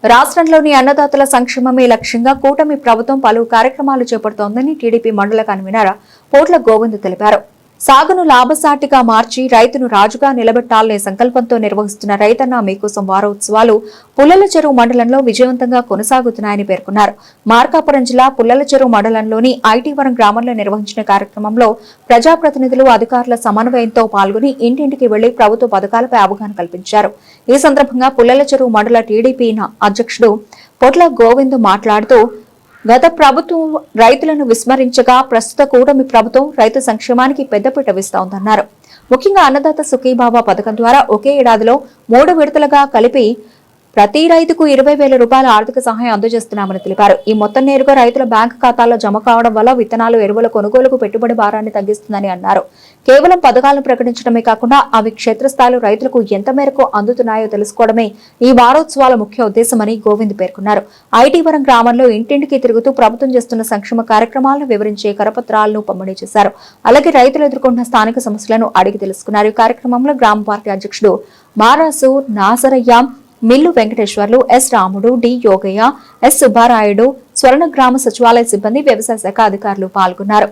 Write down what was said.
రాష్ట్రంలోని అన్నదాతల సంక్షేమమే లక్ష్యంగా కూటమి ప్రభుత్వం పలు కార్యక్రమాలు చేపడుతోందని టీడీపీ మండల కన్వీనర్ పోట్ల గోవింద్ తెలిపారు. సాగును లాభసాటిగా మార్చి రైతును రాజుగా నిలబెట్టాలనే సంకల్పంతో నిర్వహిస్తున్న రైతన్న మీకోసం వారోత్సవాలు పుల్లల చెరువు మండలంలో విజయవంతంగా కొనసాగుతున్నాయని పేర్కొన్నారు. మార్కాపురం జిల్లా పుల్లల చెరువు మండలంలోని ఐటీవరం గ్రామంలో నిర్వహించిన కార్యక్రమంలో ప్రజాప్రతినిధులు అధికారుల సమన్వయంతో పాల్గొని ఇంటింటికి వెళ్లి ప్రభుత్వ పథకాలపై అవగాహన కల్పించారు. ఈ సందర్భంగా పుల్లల చెరువు మండల టీడీపీ అధ్యక్షుడు పొట్ల గోవింద్ మాట్లాడుతూ గత ప్రభుత్వం రైతులను విస్మరించగా ప్రస్తుత కూటమి ప్రభుత్వం రైతు సంక్షేమానికి పెద్దపీట వేస్తోందన్నారు. ముఖ్యంగా అన్నదాత సుఖీభావ పథకం ద్వారా ఒకే ఏడాదిలో 3 విడతలుగా కలిపి ప్రతి రైతుకు 20,000 రూపాయల ఆర్థిక సహాయం అందజేస్తున్నామని తెలిపారు. ఈ మొత్తం నేరుగా రైతుల బ్యాంకు ఖాతాల్లో జమ కావడం వల్ల విత్తనాలు, ఎరువుల కొనుగోలుకు పెట్టుబడి భారాన్ని తగ్గిస్తుందని అన్నారు. కేవలం పథకాలను ప్రకటించడమే కాకుండా అవి క్షేత్రస్థాయిలో రైతులకు ఎంత మేరకు అందుతున్నాయో తెలుసుకోవడమే ఈ వారోత్సవాల ముఖ్య ఉద్దేశమని గోవింద్ పేర్కొన్నారు. ఐటీవరం గ్రామంలో ఇంటింటికి తిరుగుతూ ప్రభుత్వం చేస్తున్న సంక్షేమ కార్యక్రమాలను వివరించే కరపత్రాలను పంపిణీ చేశారు. అలాగే రైతులు ఎదుర్కొంటున్న స్థానిక సమస్యలను అడిగి తెలుసుకున్నారు. ఈ కార్యక్రమంలో గ్రామ పార్టీ అధ్యక్షుడు మారాసు నాసరయ్య, మిల్లు వెంకటేశ్వర్లు, ఎస్ రాముడు, డి యోగయ్య, ఎస్ సుబ్బారాయుడు, స్వర్ణ గ్రామ సచివాలయ సిబ్బంది, వ్యవసాయ శాఖ అధికారులు పాల్గొన్నారు.